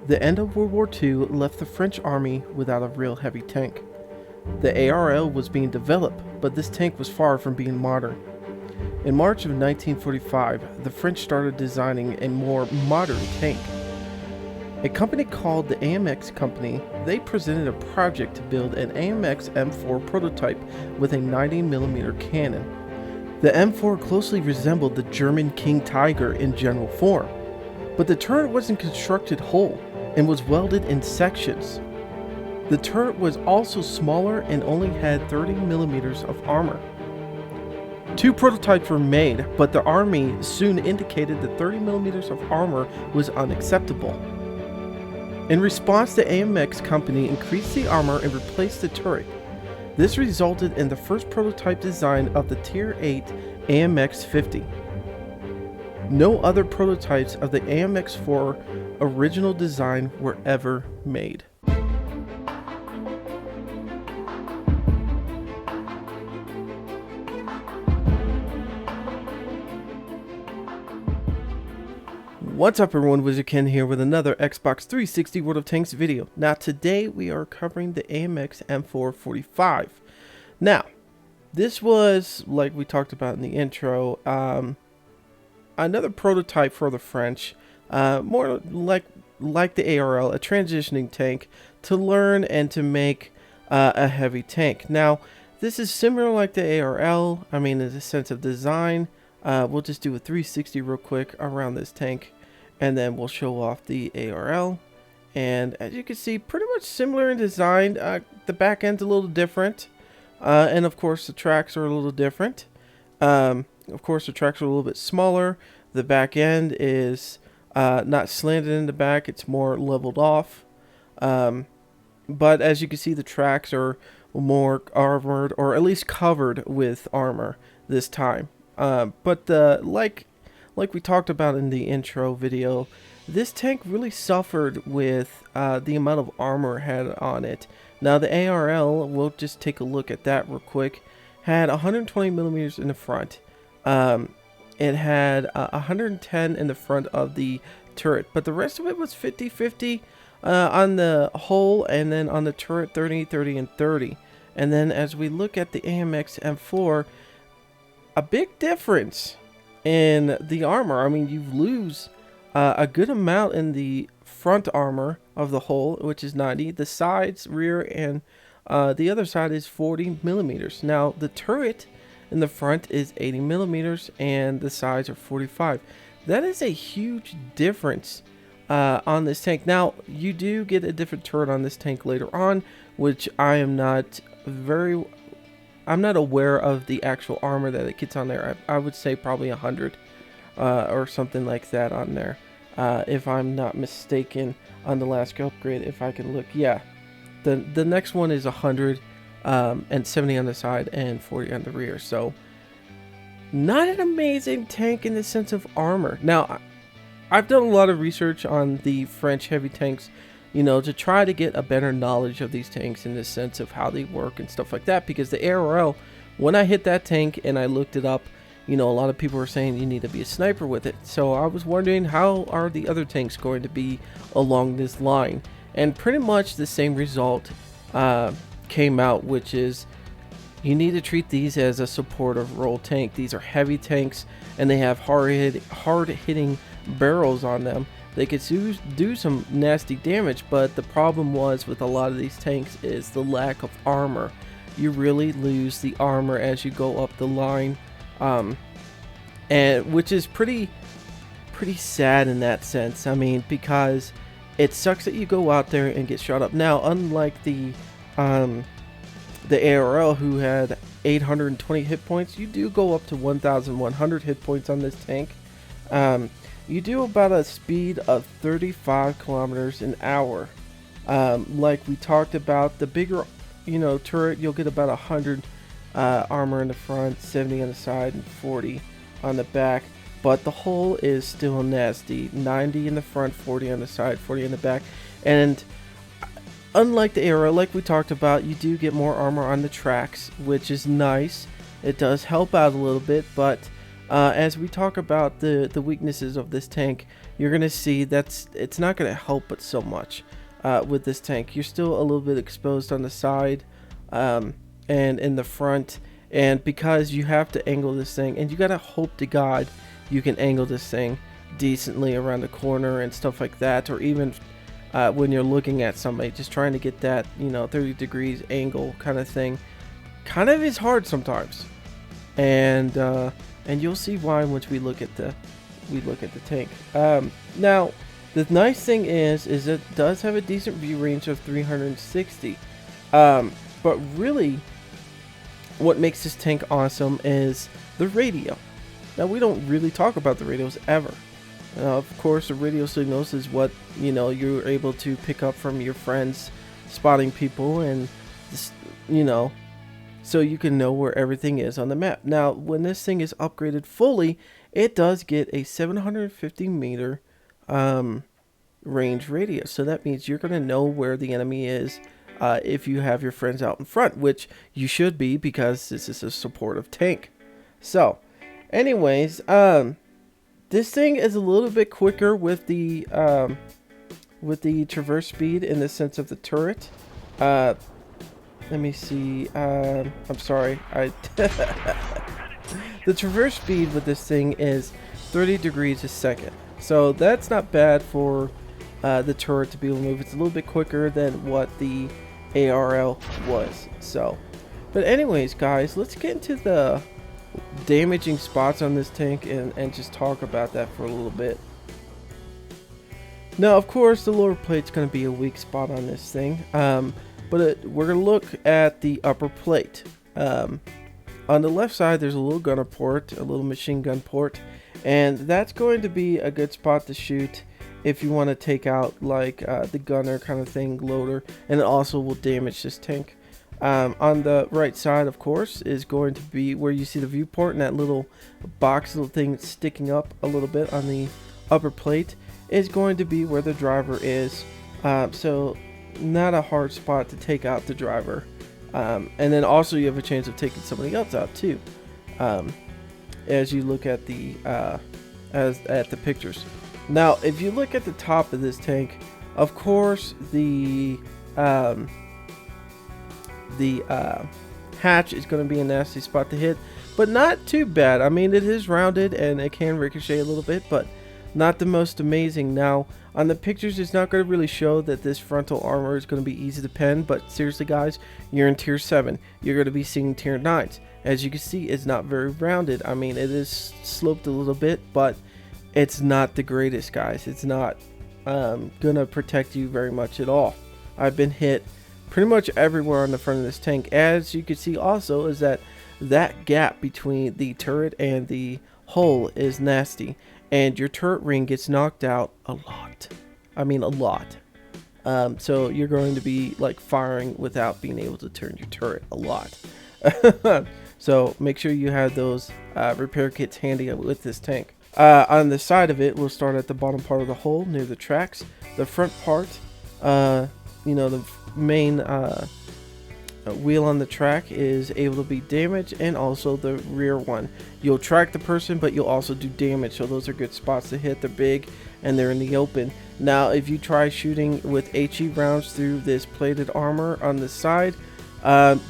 The end of World War II left the French army without a real heavy tank. The ARL was being developed, but this tank was far from being modern. In March of 1945, the French started designing a more modern tank. A company called the AMX Company, they presented a project to build an AMX M4 prototype with a 90mm cannon. The M4 closely resembled the German King Tiger in general form, but the turret wasn't constructed whole and was welded in sections. The turret was also smaller and only had 30mm of armor. Two prototypes were made, but the army soon indicated that 30mm of armor was unacceptable. In response, the AMX Company increased the armor and replaced the turret. This resulted in the first prototype design of the Tier 8 AMX 50. No other prototypes of the AMX 4 original design were ever made. What's up everyone, WizardKen here with another Xbox 360 World of Tanks video. Now today we are covering the AMX M4 45. Now, this was, like we talked about in the intro, another prototype for the French, more like the ARL, a transitioning tank to learn and to make a heavy tank. Now, this is similar like the ARL, I mean in the sense of design. We'll just do a 360 real quick around this tank, and then we'll show off the ARL. And as you can see, pretty much similar in design. The back end's a little different, and of course the tracks are a little different. Of course the tracks are a little bit smaller. The back end is not slanted in the back, it's more leveled off. But as you can see, the tracks are more armored, or at least covered with armor this time. But like we talked about in the intro video, this tank really suffered with the amount of armor it had on it. Now the ARL, we'll just take a look at that real quick, had 120mm in the front. It had 110 in the front of the turret, but the rest of it was 50-50 on the hull, and then on the turret 30, 30, and 30. And then as we look at the AMX M4, a big difference in the armor. I mean, you lose a good amount in the front armor of the hull, which is 90. The sides, rear, and the other side is 40mm. Now, the turret in the front is 80mm, and the sides are 45. That is a huge difference on this tank. Now, you do get a different turret on this tank later on, which I'm not aware of the actual armor that it gets on there. I would say probably 100 or something like that on there, if I'm not mistaken, on the last upgrade. If I can look, yeah, the next one is 100 and 70 on the side and 40 on the rear. So not an amazing tank in the sense of armor. Now, I've done a lot of research on the French heavy tanks, you know, to try to get a better knowledge of these tanks in the sense of how they work and stuff like that. Because the ARL, when I hit that tank and I looked it up, you know, a lot of people were saying you need to be a sniper with it. So I was wondering, how are the other tanks going to be along this line? And pretty much the same result came out, which is you need to treat these as a supportive role tank. These are heavy tanks, and they have hard-hitting barrels on them. They could do some nasty damage, but the problem was with a lot of these tanks is the lack of armor. You really lose the armor as you go up the line, and which is pretty sad in that sense. I mean, because it sucks that you go out there and get shot up. Now, unlike the ARL, who had 820 hit points, you do go up to 1,100 hit points on this tank. You do about a speed of 35 kilometers an hour. Like we talked about, the bigger, you know, turret, you'll get about 100 armor in the front, 70 on the side, and 40 on the back. But the hull is still nasty. 90 in the front, 40 on the side, 40 in the back. And unlike the ARL, like we talked about, you do get more armor on the tracks, which is nice. It does help out a little bit, but As we talk about the weaknesses of this tank, you're gonna see it's not gonna help but so much with this tank. You're still a little bit exposed on the side and in the front, and because you have to angle this thing, and you gotta hope to God you can angle this thing decently around the corner and stuff like that, or even when you're looking at somebody, just trying to get that 30 degrees angle kind of thing kind of is hard sometimes, and you'll see why once we look at the tank. Now the nice thing is it does have a decent view range of 360, but really what makes this tank awesome is the radio. Now we don't really talk about the radios ever. Of course, the radio signals is what you're able to pick up from your friends spotting people, and just, so you can know where everything is on the map. Now when this thing is upgraded fully, it does get a 750 meter range radius, so that means you're going to know where the enemy is if you have your friends out in front, which you should be, because this is a supportive tank. So anyways, this thing is a little bit quicker with the traverse speed in the sense of the turret. Let me see. I'm sorry. The traverse speed with this thing is 30 degrees a second, so that's not bad for the turret to be able to move. It's a little bit quicker than what the ARL was. So, but anyways, guys, let's get into the damaging spots on this tank and just talk about that for a little bit. Now of course the lower plate's going to be a weak spot on this thing, but we're going to look at the upper plate. On the left side there's a little gunner port, a little machine gun port, and that's going to be a good spot to shoot if you want to take out like the gunner kind of thing, loader, and it also will damage this tank. On the right side, of course, is going to be where you see the viewport, and that little box, little thing sticking up a little bit on the upper plate is going to be where the driver is. So not a hard spot to take out the driver. And then also you have a chance of taking somebody else out too, as you look at the at the pictures. Now if you look at the top of this tank, of course the hatch is going to be a nasty spot to hit, but not too bad. I mean, it is rounded and it can ricochet a little bit, but not the most amazing. Now on the pictures it's not going to really show that this frontal armor is going to be easy to pen, but seriously guys, you're in tier 7, you're going to be seeing tier 9s. As you can see, it's not very rounded. I mean, it is sloped a little bit, but it's not the greatest, guys. It's not gonna protect you very much at all. I've been hit pretty much everywhere on the front of this tank. As you can see also is that gap between the turret and the hull is nasty, and your turret ring gets knocked out a lot. I mean a lot. So you're going to be like firing without being able to turn your turret a lot. So make sure you have those repair kits handy with this tank. On the side of it, we'll start at the bottom part of the hull near the tracks. The front part, the main wheel on the track is able to be damaged, and also the rear one. You'll track the person, but you'll also do damage, so those are good spots to hit. They're big and they're in the open. Now if you try shooting with HE rounds through this plated armor on the side,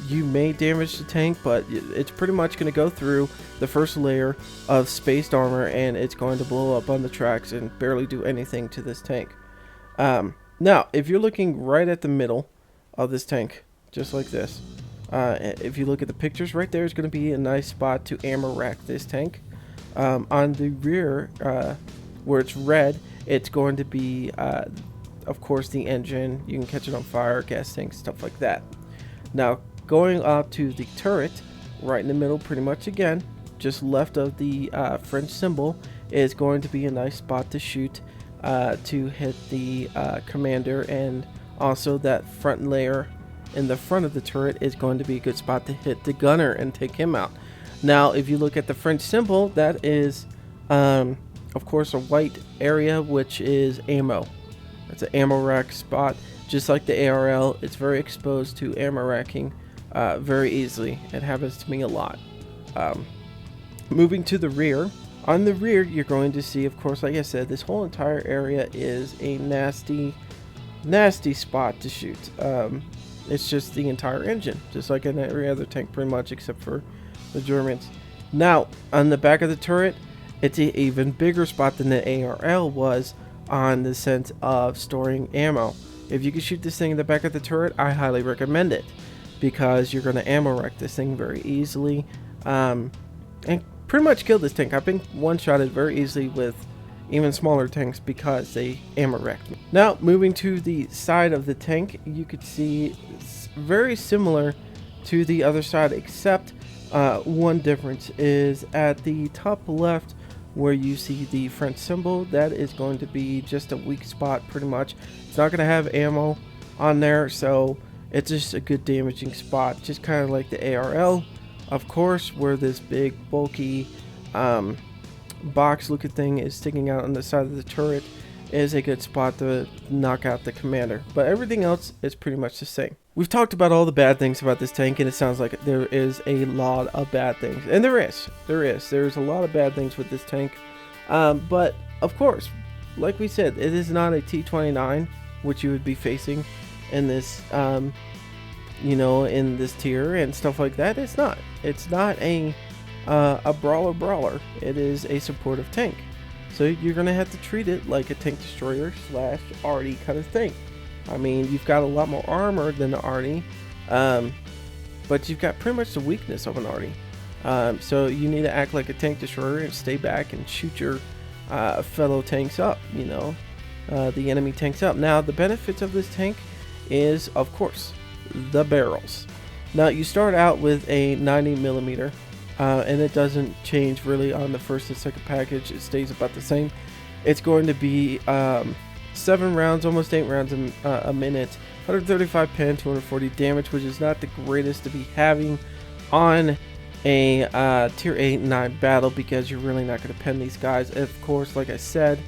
you may damage the tank, but it's pretty much going to go through the first layer of spaced armor, and it's going to blow up on the tracks and barely do anything to this tank. Now if you're looking right at the middle of this tank, just like this, if you look at the pictures, right there is going to be a nice spot to ammo rack this tank. On the rear, where it's red, it's going to be of course the engine. You can catch it on fire, gas tanks, stuff like that. Now going up to the turret, right in the middle, pretty much again, just left of the French symbol, is going to be a nice spot to shoot to hit the commander, and also that front layer in the front of the turret is going to be a good spot to hit the gunner and take him out. Now if you look at the French symbol, that is of course a white area, which is ammo. It's an ammo rack spot. Just like the ARL, it's very exposed to ammo racking very easily. It happens to me a lot. Moving to the rear. On the rear, you're going to see, of course, like I said, this whole entire area is a nasty spot to shoot. It's just the entire engine, just like in every other tank pretty much, except for the Germans. Now, on the back of the turret, it's an even bigger spot than the ARL was on the sense of storing ammo. If you can shoot this thing in the back of the turret, I highly recommend it, because you're going to ammo wreck this thing very easily, and pretty much kill this tank. I've been one-shotted very easily with even smaller tanks because they ammo wrecked me. Now, moving to the side of the tank, you could see it's very similar to the other side, except one difference is at the top left where you see the French symbol. That is going to be just a weak spot pretty much. It's not going to have ammo on there, so it's just a good damaging spot, just kind of like the ARL, of course, where this big bulky box looking thing is sticking out on the side of the turret is a good spot to knock out the commander. But everything else is pretty much the same. We've talked about all the bad things about this tank, and it sounds like there is a lot of bad things, and there's a lot of bad things with this tank, but of course, like we said, it is not a T-29 which you would be facing in this you know, in this tier and stuff like that. It's not a brawler. It is a supportive tank, so you're gonna have to treat it like a tank destroyer / arty kind of thing. I mean, you've got a lot more armor than the arty, but you've got pretty much the weakness of an arty, so you need to act like a tank destroyer and stay back and shoot your fellow tanks up, you know, the enemy tanks up. Now, the benefits of this tank is, of course, the barrels. Now, you start out with a 90mm, and it doesn't change really on the first and second package. It stays about the same. It's going to be 7 rounds, almost 8 rounds a minute, 135 pen, 240 damage, which is not the greatest to be having on a tier 8 and 9 battle, because you're really not going to pen these guys. Of course, like I said,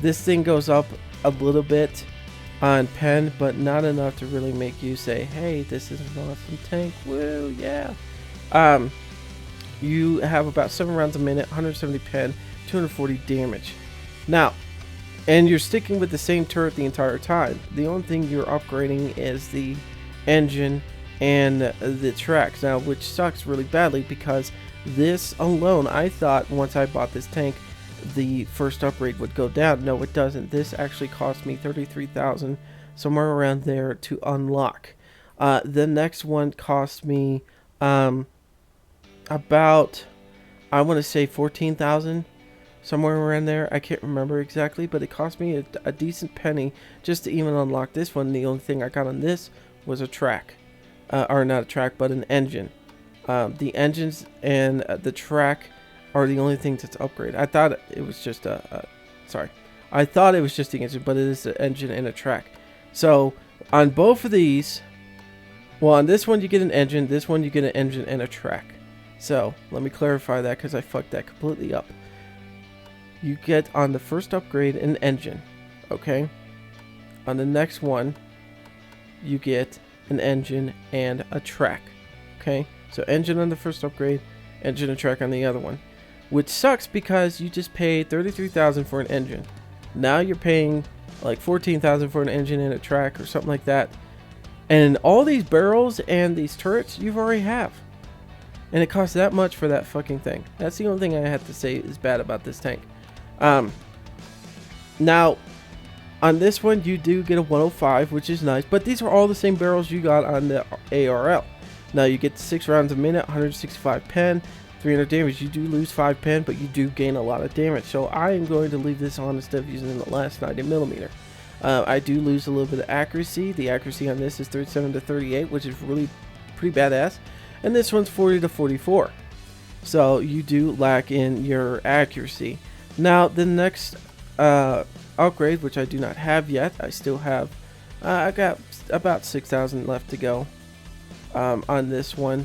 this thing goes up a little bit on pen, but not enough to really make you say, hey, this is an awesome tank, woo, yeah. You have about 7 rounds a minute, 170 pen, 240 damage. Now, and you're sticking with the same turret the entire time. The only thing you're upgrading is the engine and the tracks now, which sucks really badly, because this alone, I thought once I bought this tank, the first upgrade would go down. No, it doesn't. This actually cost me 33,000, somewhere around there, to unlock. The next one cost me about, I want to say 14,000, somewhere around there. I can't remember exactly, but it cost me a decent penny just to even unlock this one. The only thing I got on this was a track, or not a track, but an engine. The engines and the track are the only things that's upgraded. I thought it was just I thought it was just the engine, but it is the engine and a track. So on both of these, well, on this one you get an engine, this one you get an engine and a track. So let me clarify that, because I fucked that completely up. You get on the first upgrade an engine, okay? On the next one, you get an engine and a track, okay? So engine on the first upgrade, engine and track on the other one. Which sucks, because you just paid 33,000 for an engine. Now you're paying like 14,000 for an engine and a track or something like that. And all these barrels and these turrets you've already have. And it costs that much for that fucking thing. That's the only thing I have to say is bad about this tank. Now, on this one you do get a 105, which is nice, but these are all the same barrels you got on the ARL. Now you get 6 rounds a minute, 165 pen, 300 damage. You do lose 5 pen, but you do gain a lot of damage. So I am going to leave this on instead of using the last 90mm. I do lose a little bit of accuracy. The accuracy on this is 37 to 38, which is really pretty badass. And this one's 40 to 44. So you do lack in your accuracy. Now the next upgrade, which I do not have yet, I still have, I got about 6,000 left to go on this one.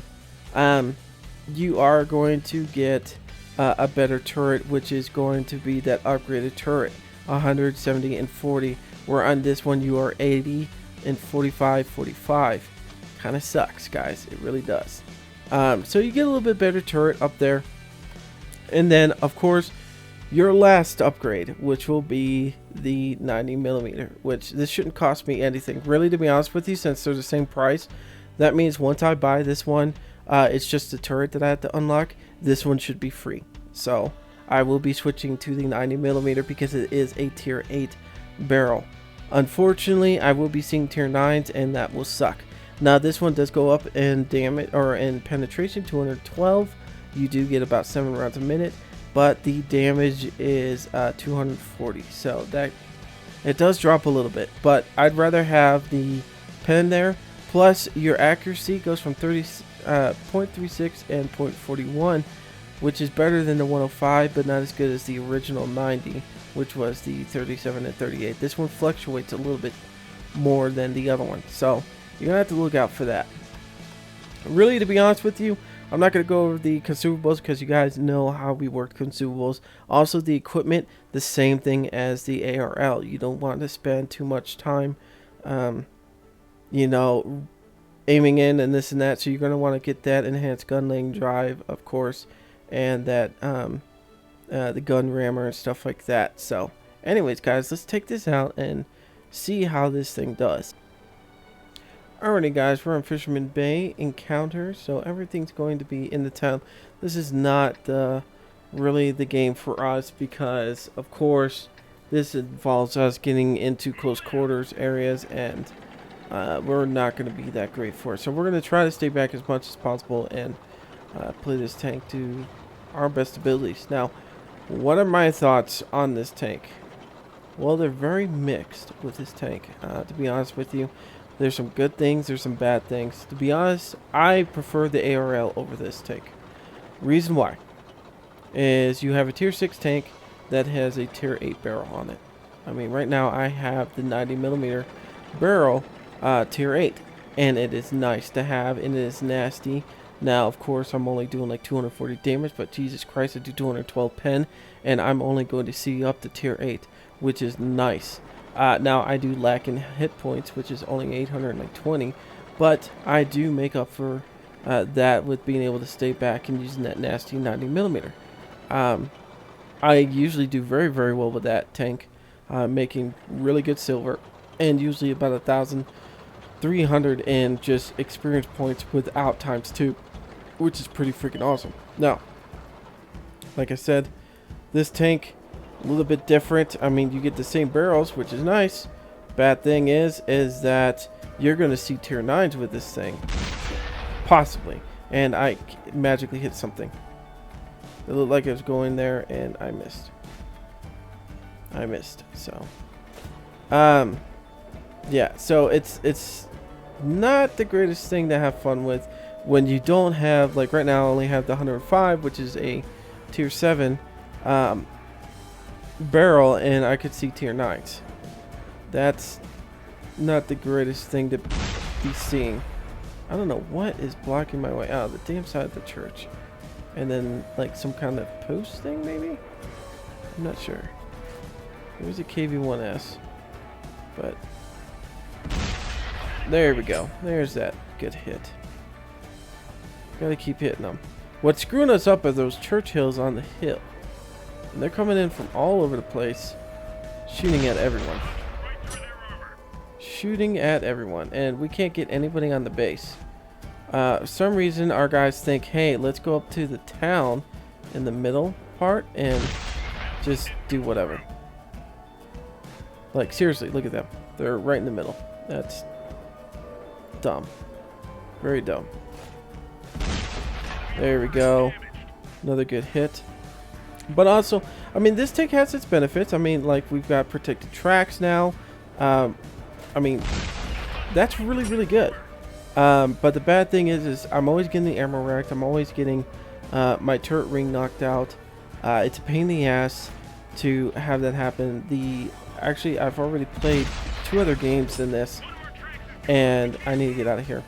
You are going to get a better turret, which is going to be that upgraded turret, 170 and 40, where on this one you are 80 and 45. Kind of sucks, guys. It really does. So you get a little bit better turret up there. And then, of course, your last upgrade, which will be the 90mm, which this shouldn't cost me anything. Really, to be honest with you, since they're the same price, that means once I buy this one, it's just a turret that I have to unlock. This one should be free. So I will be switching to the 90mm because it is a tier 8 barrel. Unfortunately, I will be seeing tier 9s, and that will suck. Now, this one does go up in damage, or in penetration, 212. You do get about 7 rounds a minute, but the damage is 240. So that it does drop a little bit, but I'd rather have the pen there. Plus, your accuracy goes from 0.36 and 0.41, which is better than the 105, but not as good as the original 90, which was the 37 and 38. This one fluctuates a little bit more than the other one, so you're gonna have to look out for that. Really, to be honest with you, I'm not going to go over the consumables because you guys know how we work consumables. Also, the equipment, the same thing as the ARL. You don't want to spend too much time, you know, aiming in and this and that. So you're going to want to get that enhanced gun laying drive, of course, and that the gun rammer and stuff like that. So anyways, guys, let's take this out and see how this thing does. Alrighty, guys, we're on Fisherman Bay Encounter, so everything's going to be in the town. This is not really the game for us because, of course, this involves us getting into close quarters areas, and we're not going to be that great for it. So we're going to try to stay back as much as possible and play this tank to our best abilities. Now, what are my thoughts on this tank? Well, they're very mixed with this tank, to be honest with you. There's some good things, there's some bad things. To be honest, I prefer the ARL over this tank. Reason why is you have a tier 6 tank that has a tier 8 barrel on it. I mean, right now I have the 90mm barrel tier 8, and it is nice to have, and it is nasty. Now, of course, I'm only doing like 240 damage, but Jesus Christ, I do 212 pen, and I'm only going to see up to tier 8, which is nice. Now, I do lack in hit points, which is only 820, but I do make up for that with being able to stay back and using that nasty 90mm. I usually do very, very well with that tank, making really good silver, and usually about 1,300 in just experience points without ×2, which is pretty freaking awesome. Now, like I said, this tank, a little bit different. I mean, you get the same barrels, which is nice. Bad thing is that you're going to see tier 9s with this thing. Possibly. And I magically hit something. It looked like it was going there, and I missed. So, yeah. So it's not the greatest thing to have fun with when you don't have, like right now I only have the 105, which is a tier 7 barrel, and I could see tier 9s. That's not the greatest thing to be seeing. I don't know what is blocking my way out. The damn side of the church. And then like some kind of post thing maybe? I'm not sure. There's a KV-1S. But there we go. There's that good hit. Gotta keep hitting them. What's screwing us up are those church hills on the hill. And they're coming in from all over the place, shooting at everyone. And we can't get anybody on the base. For some reason, our guys think, hey, let's go up to the town in the middle part and just do whatever. Like, seriously, look at them. They're right in the middle. That's dumb. Very dumb. There we go. Another good hit. But also, I mean, this tank has its benefits. I mean, like, we've got protected tracks now. I mean, that's really, really good. But the bad thing is I'm always getting the ammo wrecked. I'm always getting my turret ring knocked out. It's a pain in the ass to have that happen. Actually, I've already played 2 other games than this, and I need to get out of here.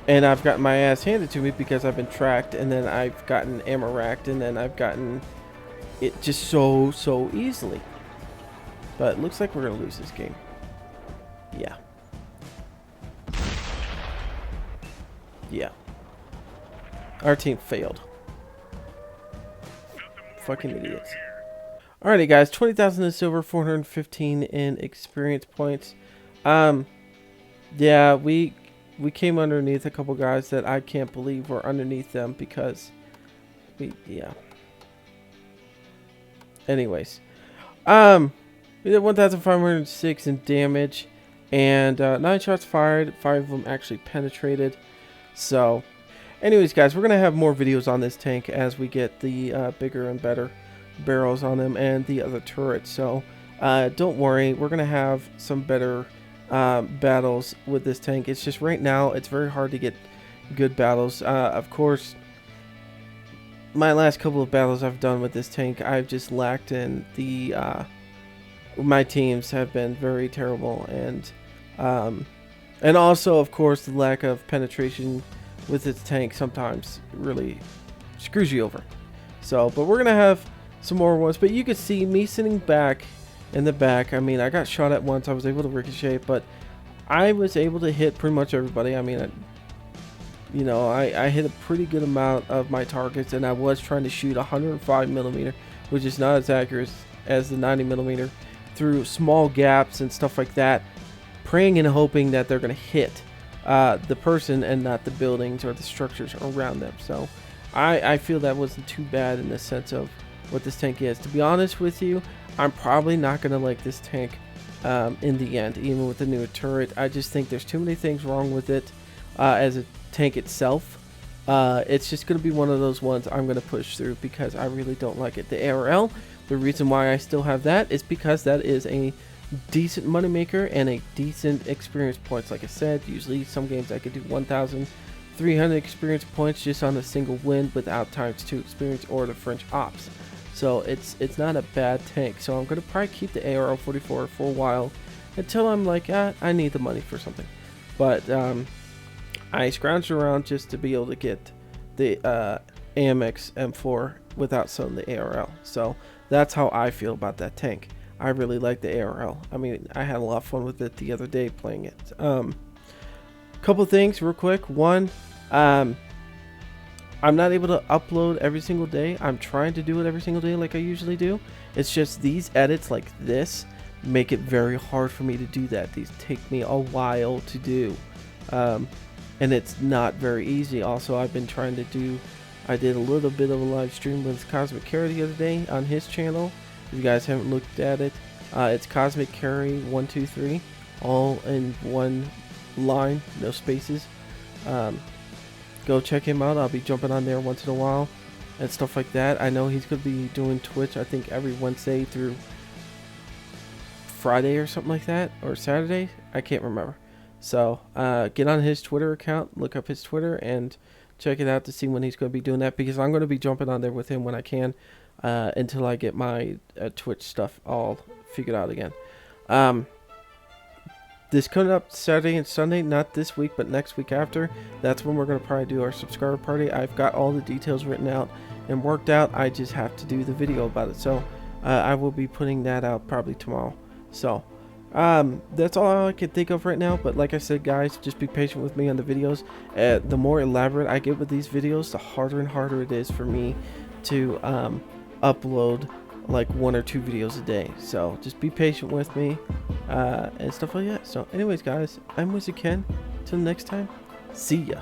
And I've gotten my ass handed to me because I've been tracked, and then I've gotten ammo racked, and then I've gotten it just so easily. But it looks like we're going to lose this game. Yeah. Our team failed. Fucking idiots. Alrighty, guys. 20,000 in silver, 415 in experience points. Yeah, we came underneath a couple guys that I can't believe were underneath them because yeah. Anyways, we did 1,506 in damage, and 9 shots fired. 5 of them actually penetrated. So, anyways, guys, we're gonna have more videos on this tank as we get the bigger and better barrels on them and the other turrets. So, don't worry, we're gonna have some better battles with this tank. It's just right now it's very hard to get good battles. Of course, my last couple of battles I've done with this tank, I've just lacked in the my teams have been very terrible, and also of course the lack of penetration with its tank sometimes really screws you over. So, but we're gonna have some more ones, but you can see me sitting back in the back. I mean, I got shot at once. I was able to ricochet, but I was able to hit pretty much everybody. I mean, you know, I hit a pretty good amount of my targets, and I was trying to shoot 105mm, which is not as accurate as the 90mm, through small gaps and stuff like that, praying and hoping that they're going to hit the person and not the buildings or the structures around them. So I feel that wasn't too bad in the sense of what this tank is. To be honest with you, I'm probably not going to like this tank in the end, even with the new turret. I just think there's too many things wrong with it as a tank itself. It's just going to be one of those ones I'm going to push through because I really don't like it. The ARL, the reason why I still have that is because that is a decent moneymaker and a decent experience points. Like I said, usually some games I could do 1,300 experience points just on a single win without ×2 experience or the French ops. So it's not a bad tank. So I'm going to probably keep the ARL 44 for a while until I'm like, I need the money for something. But I scrounged around just to be able to get the AMX M4 without selling the ARL. So that's how I feel about that tank. I really like the ARL. I mean, I had a lot of fun with it the other day playing it. Couple things real quick. One, I'm not able to upload every single day. I'm trying to do it every single day like I usually do. It's just these edits like this make it very hard for me to do that. These take me a while to do. And it's not very easy. Also, I've been trying to do, I did a little bit of a live stream with Cosmic Carry the other day on his channel. If you guys haven't looked at it, it's Cosmic Carry 123, all in one line, no spaces. Go check him out. I'll be jumping on there once in a while and stuff like that. I know he's going to be doing Twitch, I think, every Wednesday through Friday or something like that, or Saturday. I can't remember. So get on his Twitter account, look up his Twitter, and check it out to see when he's going to be doing that, because I'm going to be jumping on there with him when I can until I get my Twitch stuff all figured out again. This coming up Saturday and Sunday, not this week, but next week after, that's when we're going to probably do our subscriber party. I've got all the details written out and worked out. I just have to do the video about it. So I will be putting that out probably tomorrow. So that's all I can think of right now. But like I said, guys, just be patient with me on the videos. The more elaborate I get with these videos, the harder and harder it is for me to upload like 1 or 2 videos a day. So just be patient with me and stuff like that. So anyways, guys, I'm WizardKen. Till next time, see ya.